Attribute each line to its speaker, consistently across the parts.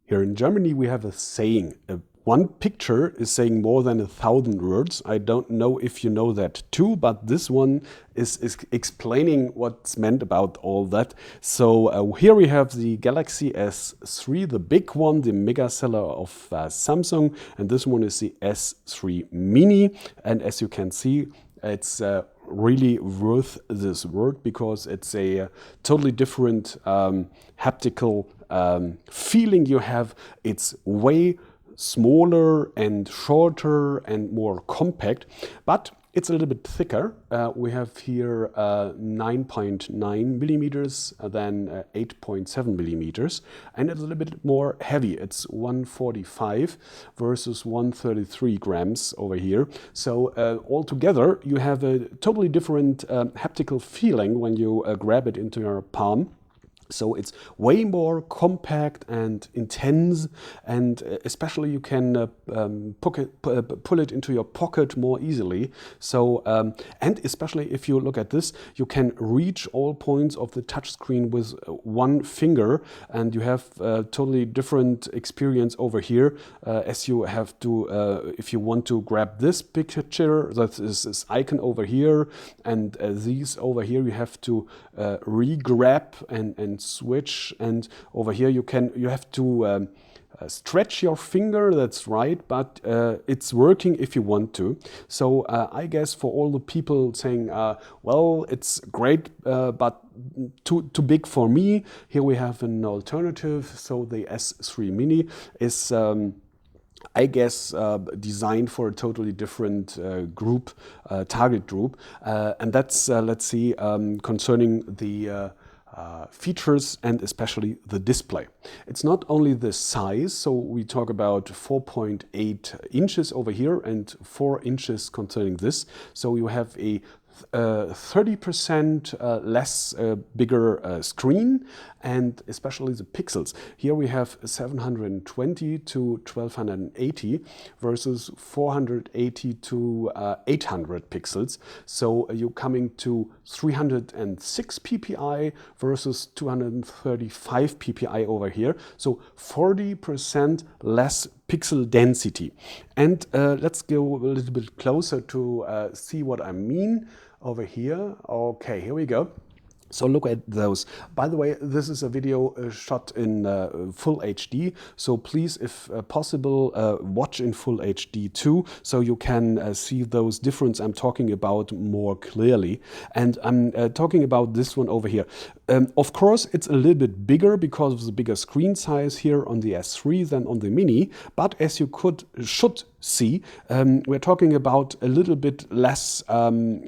Speaker 1: Here in Germany, we have a saying. One picture is saying more than 1,000 words. I don't know if you know that too, but this one is explaining what's meant about all that. So here we have the Galaxy S3, the big one, the mega seller of Samsung, and this one is the S3 Mini. And as you can see, it's really worth this word because it's a totally different haptical feeling you have. It's way smaller and shorter and more compact, but it's a little bit thicker. We have here 9.9 millimeters, then 8.7 millimeters, and it's a little bit more heavy. It's 145 versus 133 grams over here. So altogether, you have a totally different haptical feeling when you grab it into your palm. So it's way more compact and intense, and especially you can pull it into your pocket more easily. So and especially if you look at this, you can reach all points of the touchscreen with one finger, and you have a totally different experience over here. As you have to, if you want to grab this picture, that is this icon over here, and these over here, you have to re-grab and switch, and over here you have to stretch your finger, that's right, but it's working if you want to. So I guess for all the people saying, well, it's great, but too big for me, here we have an alternative. So the S3 Mini is I guess designed for a totally different group, target group, and that's let's see, concerning the features and especially the display. It's not only the size, so we talk about 4.8 inches over here and 4 inches concerning this. So you have a 30% less bigger screen, and especially the pixels. Here we have 720 to 1280 versus 480 to 800 pixels. So you're coming to 306 ppi versus 235 ppi over here. So 40% less pixel density. And let's go a little bit closer to see what I mean over here. Okay, here we go. So look at those. By the way, this is a video shot in full HD. So please, if possible, watch in full HD too, so you can see those differences I'm talking about more clearly. And I'm talking about this one over here. Of course, it's a little bit bigger because of the bigger screen size here on the S3 than on the Mini. But as you should see, we're talking about a little bit less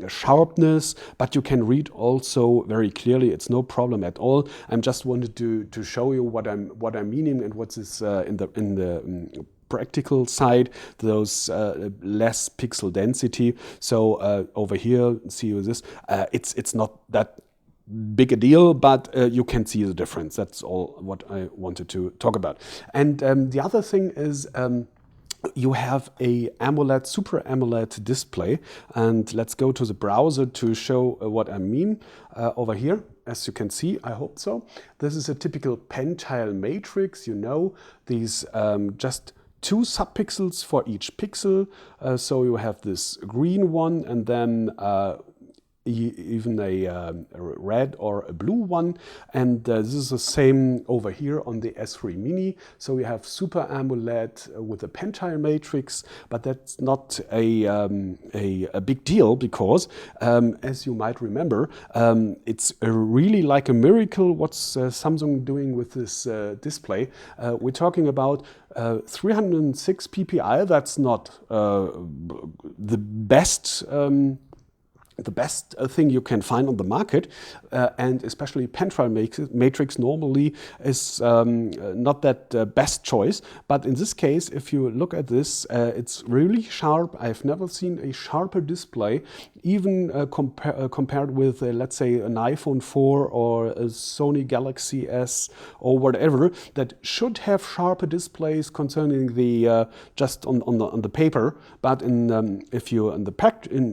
Speaker 1: sharpness, but you can read also very clearly. It's no problem at all. I just wanted to show you what I'm meaning and what is in the practical side, those less pixel density. So over here, see this. It's not that big a deal, but you can see the difference. That's all what I wanted to talk about. And the other thing is, you have a AMOLED, Super AMOLED display, and let's go to the browser to show what I mean over here. As you can see, I hope so. This is a typical pentile matrix. You know, these just 2 subpixels for each pixel. So you have this green one, and then even a red or a blue one, and this is the same over here on the S3 Mini. So we have Super AMOLED with a pentile matrix, but that's not a big deal because, as you might remember, it's really like a miracle what's Samsung doing with this display. We're talking about 306 ppi. That's not the best thing you can find on the market, and especially pentile matrix normally is not that best choice. But in this case, if you look at this, it's really sharp. I've never seen a sharper display, even compared with, let's say, an iPhone 4 or a Sony Galaxy S or whatever, that should have sharper displays concerning the just on the paper. But in if you in the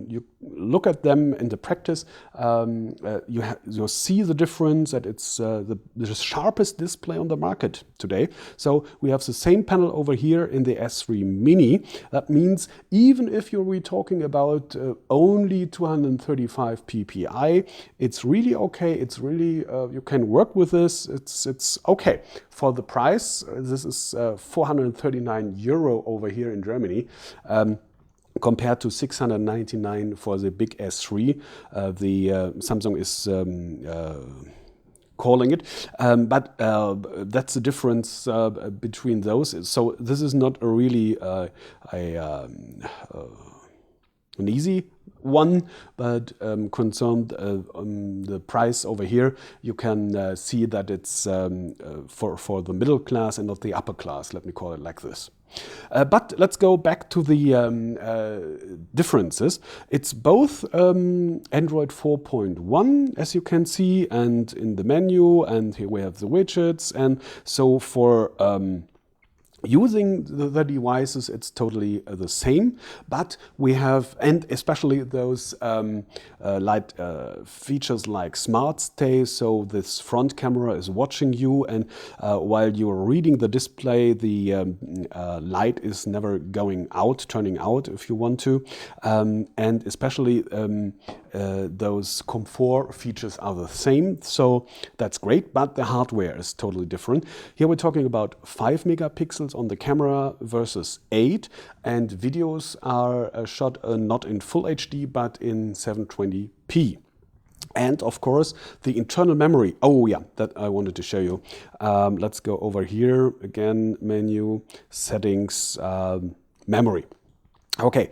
Speaker 1: you look at them in the practice, you'll see the difference, that it's the sharpest display on the market today. So we have the same panel over here in the S3 Mini. That means even if you're talking about only 235 ppi, it's really okay. It's really, you can work with this. It's okay. For the price, this is 439 euro over here in Germany. Compared to 699 for the big S3, the Samsung is calling it, but that's the difference between those. So this is not a really an easy one, but concerned the price over here, you can see that it's for the middle class and not the upper class, let me call it like this. But let's go back to the differences. It's both Android 4.1, as you can see, and in the menu, and here we have the widgets, and so for using the devices, it's totally the same, but we have, and especially those light features like Smart Stay, so this front camera is watching you, and while you're reading the display, the light is never going out, turning out if you want to, and especially those comfort features are the same, so that's great, but the hardware is totally different. Here we're talking about 5 megapixels on the camera versus 8, and videos are shot not in full HD but in 720p. And of course the internal memory, oh yeah, that I wanted to show you. Let's go over here again, menu, settings, memory. Okay,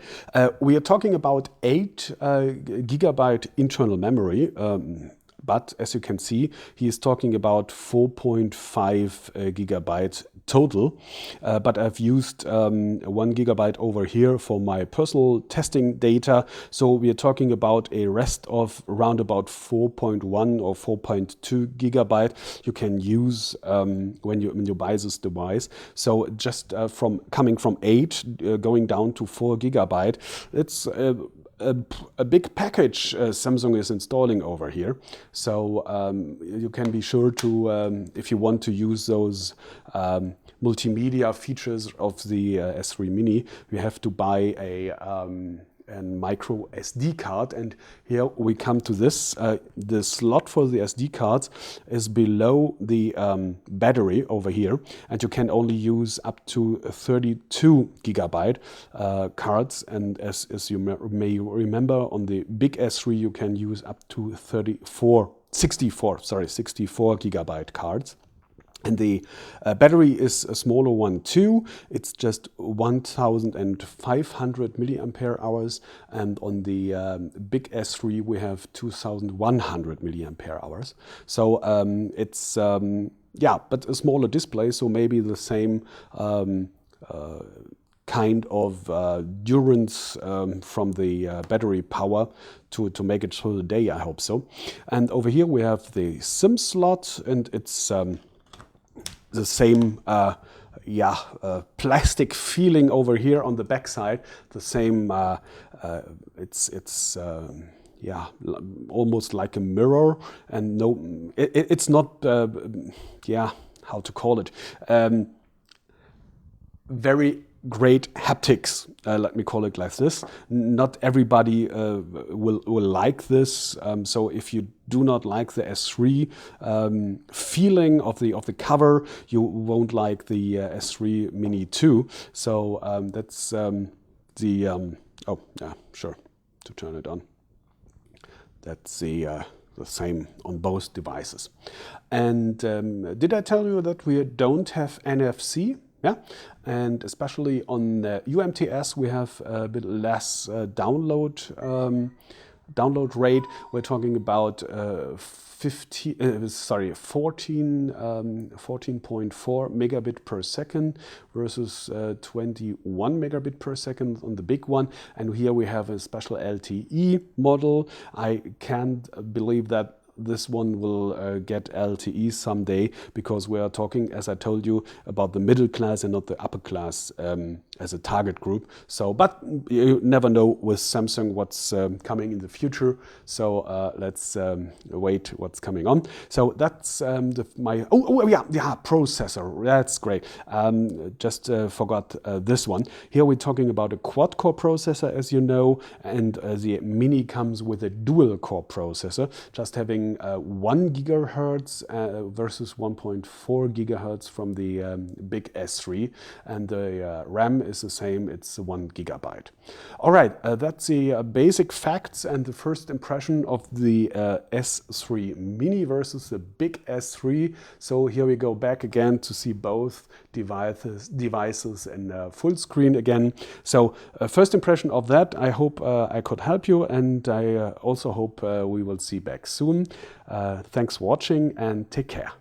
Speaker 1: we are talking about 8 gigabyte internal memory, but as you can see, he is talking about 4.5 gigabyte total. But I've used 1 gigabyte over here for my personal testing data. So we are talking about a rest of around about 4.1 or 4.2 gigabyte you can use when you buy this device. So just from coming from 8 going down to 4 gigabyte, it's a big package Samsung is installing over here. So you can be sure to, if you want to use those multimedia features of the S3 Mini, you have to buy a micro SD card, and here we come to this. The slot for the SD cards is below the battery over here, and you can only use up to 32 gigabyte cards, and as you may remember, on the big S3 you can use up to 64 gigabyte cards. And the battery is a smaller one too. It's just 1,500 milliampere hours, and on the big S3 we have 2,100 milliampere hours. So it's yeah, but a smaller display, so maybe the same kind of durance from the battery power to make it through the day, I hope so. And over here we have the SIM slot, and it's the same plastic feeling over here on the back side. The same, it's almost like a mirror, and no, it's not, how to call it, very great haptics, let me call it like this. Not everybody will like this. So if you do not like the S3 feeling of the cover, you won't like the S3 Mini 2. So that's oh yeah, sure, to turn it on. That's the same on both devices. And did I tell you that we don't have NFC? Yeah, and especially on UMTS we have a bit less download rate. We're talking about 14.4 megabit per second versus 21 megabit per second on the big one. And here we have a special LTE model. I can't believe that this one will get LTE someday, because we are talking, as I told you, about the middle class and not the upper class as a target group. So, but you never know with Samsung what's coming in the future. So let's wait what's coming on. So that's my processor. That's great. Just forgot this one. Here we're talking about a quad-core processor, as you know, and the Mini comes with a dual-core processor, just having 1 gigahertz versus 1.4 gigahertz from the big S3, and the RAM is the same. It's 1 gigabyte. All right, that's the basic facts and the first impression of the S3 Mini versus the big S3. So here we go back again to see both devices in full screen again. So first impression of that, I hope I could help you, and I also hope we will see back soon. Thanks for watching and take care.